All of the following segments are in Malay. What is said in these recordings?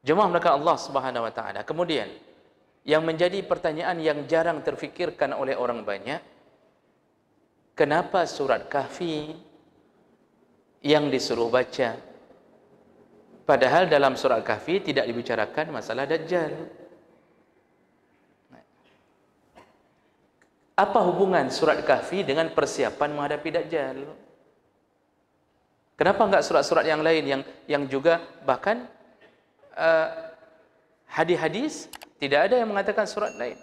Jemaah melakukan Allah Subhanahu wa taala. Kemudian yang menjadi pertanyaan yang jarang terfikirkan oleh orang banyak, kenapa surat Kahfi yang disuruh baca? Padahal dalam surat Kahfi tidak dibicarakan masalah Dajjal. Apa hubungan surat Kahfi dengan persiapan menghadapi Dajjal? Kenapa enggak surat-surat yang lain yang juga bahkan hadis-hadis tidak ada yang mengatakan surat lain.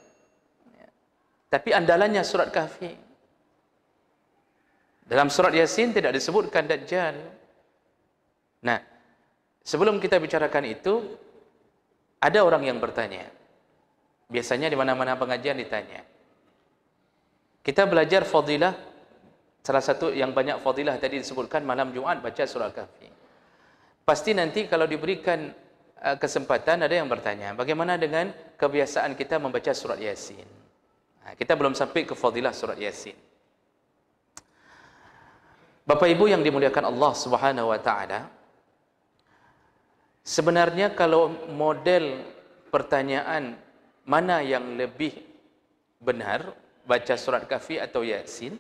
Tapi andalannya surat Kahfi. Dalam surat Yasin tidak disebutkan Dajjal. Nah, sebelum kita bicarakan itu, ada orang yang bertanya. Biasanya di mana-mana pengajian ditanya. Kita belajar fadilah, salah satu yang banyak fadilah tadi disebutkan malam Jumat baca surat Kahfi. Pasti nanti kalau diberikan kesempatan ada yang bertanya, bagaimana dengan kebiasaan kita membaca surat Yasin? Nah, kita belum sampai ke fadilah surat Yasin. Bapak Ibu yang dimuliakan Allah Subhanahu wa taala, sebenarnya kalau model pertanyaan mana yang lebih benar, baca surat Kahfi atau Yasin,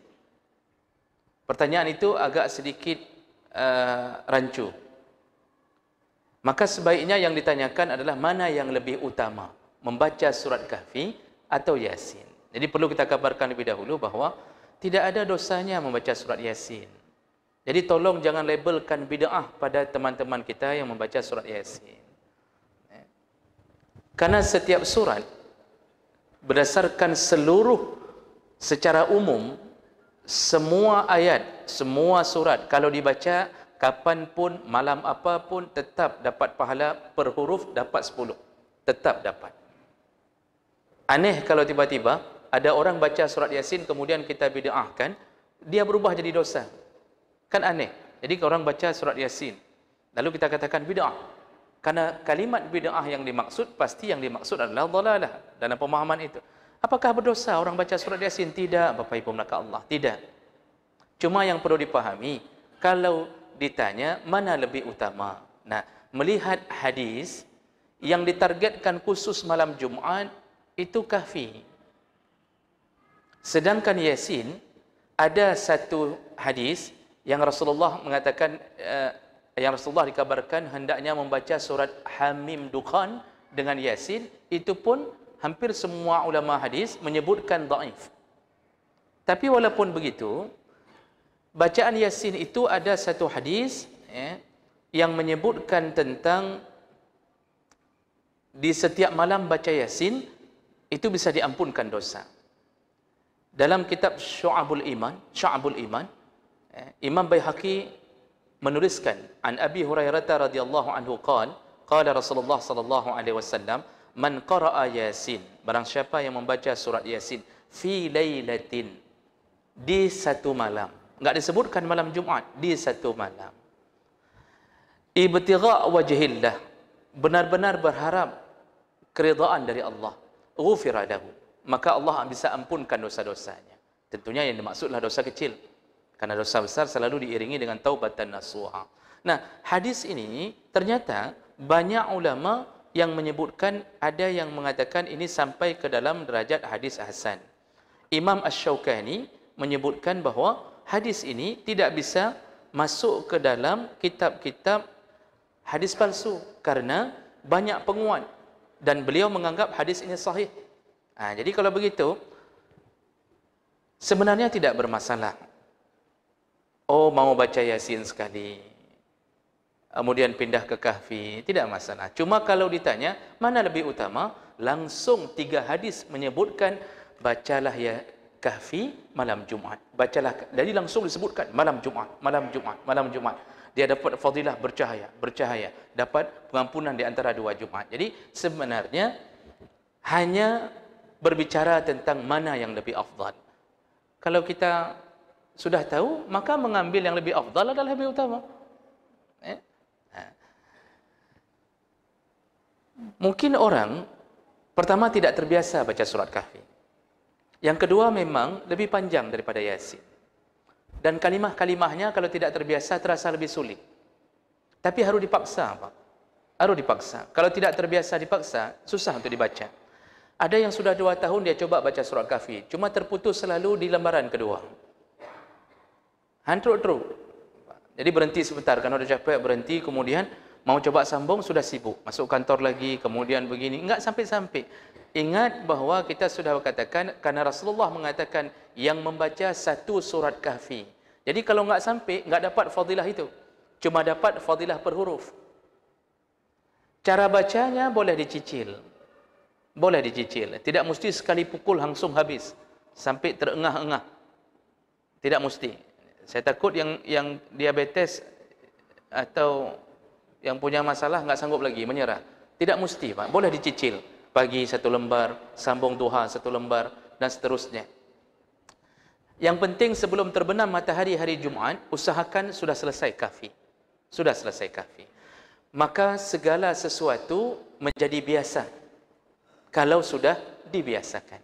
pertanyaan itu agak sedikit rancu. Maka sebaiknya yang ditanyakan adalah mana yang lebih utama, membaca surat Kahfi atau Yasin. Jadi perlu kita kabarkan lebih dahulu bahawa tidak ada dosanya membaca surat Yasin. Jadi tolong jangan labelkan bid'ah pada teman-teman kita yang membaca surat Yasin. Karena setiap surat berdasarkan secara umum, semua ayat, semua surat kalau dibaca kapanpun, malam apapun, tetap dapat pahala per huruf, dapat 10. Tetap dapat. Aneh kalau tiba-tiba ada orang baca surat Yasin kemudian kita bid'ahkan, dia berubah jadi dosa. Kan aneh. Jadi kalau orang baca surat Yasin, lalu kita katakan bid'ah. Karena kalimat bid'ah yang dimaksud, pasti yang dimaksud adalah dhalalah dalam pemahaman itu. Apakah berdosa orang baca surat Yasin? Tidak, Bapak Ibu melakukan Allah. Tidak. Cuma yang perlu dipahami, kalau ditanya mana lebih utama. Nah, melihat hadis yang ditargetkan khusus malam Jumat itu Kahfi. Sedangkan Yasin ada satu hadis yang Rasulullah mengatakan, yang Rasulullah dikabarkan hendaknya membaca surat Hamim Dukhan dengan Yasin, itu pun hampir semua ulama hadis menyebutkan dhaif. Tapi walaupun begitu, bacaan Yasin itu ada satu hadis yang menyebutkan tentang di setiap malam baca Yasin itu bisa diampunkan dosa. Dalam kitab Syu'abul Iman, Imam Baihaqi menuliskan an Abi Hurairah radhiyallahu anhu qala Rasulullah sallallahu alaihi wasallam, man qara'a Yasin, barang siapa yang membaca surat Yasin fi lailatin, di satu malam, enggak disebutkan malam Jumat, di satu malam, ibtigha' wajhillah, benar-benar berharap keridhaan dari Allah, ghufira lahu, maka Allah bisa ampunkan dosa-dosanya. Tentunya yang dimaksudlah dosa kecil, karena dosa besar selalu diiringi dengan taubatan nasuha. Nah, hadis ini ternyata banyak ulama yang menyebutkan, ada yang mengatakan ini sampai ke dalam derajat hadis hasan. Imam Asy-Syaukani menyebutkan bahawa hadis ini tidak bisa masuk ke dalam kitab-kitab hadis palsu karena banyak penguat, dan beliau menganggap hadis ini sahih. Jadi kalau begitu sebenarnya tidak bermasalah. Oh, mau baca Yasin sekali, kemudian pindah ke Kahfi, tidak masalah. Cuma kalau ditanya mana lebih utama, langsung 3 hadis menyebutkan bacalah ya Kahfi malam Jumat. Bacalah, jadi langsung disebutkan malam Jumat, malam Jumat, malam Jumat. Dia dapat fadilah bercahaya, dapat pengampunan di antara 2 Jumat. Jadi sebenarnya hanya berbicara tentang mana yang lebih afdal. Kalau kita sudah tahu, maka mengambil yang lebih afdal adalah lebih utama. Mungkin orang pertama tidak terbiasa baca surat Kahfi. Yang kedua memang lebih panjang daripada Yasin. Dan kalimah-kalimahnya kalau tidak terbiasa terasa lebih sulit. Tapi harus dipaksa, Pak. Harus dipaksa. Kalau tidak terbiasa dipaksa, susah untuk dibaca. Ada yang sudah 2 tahun dia coba baca surat Kahfi, cuma terputus selalu di lembaran kedua. Hantruk teruk. Jadi berhenti sebentar, kalau dah capek berhenti, kemudian mau coba sambung, sudah sibuk. Masuk kantor lagi, kemudian begini. Enggak sampai-sampai. Ingat bahawa kita sudah katakan, karena Rasulullah mengatakan, yang membaca 1 surat Kahfi. Jadi kalau enggak sampai, enggak dapat fadilah itu. Cuma dapat fadilah per huruf. Cara bacanya boleh dicicil. Boleh dicicil. Tidak mesti sekali pukul langsung habis. Sampai terengah-engah. Tidak mesti. Saya takut yang diabetes atau yang punya masalah enggak sanggup lagi, menyerah. Tidak mesti, Pak. Boleh dicicil. Pagi 1 lembar, sambung duha 1 lembar, dan seterusnya. Yang penting sebelum terbenam matahari hari Jumaat, usahakan sudah selesai Kahfi. Sudah selesai Kahfi. Maka segala sesuatu menjadi biasa kalau sudah dibiasakan.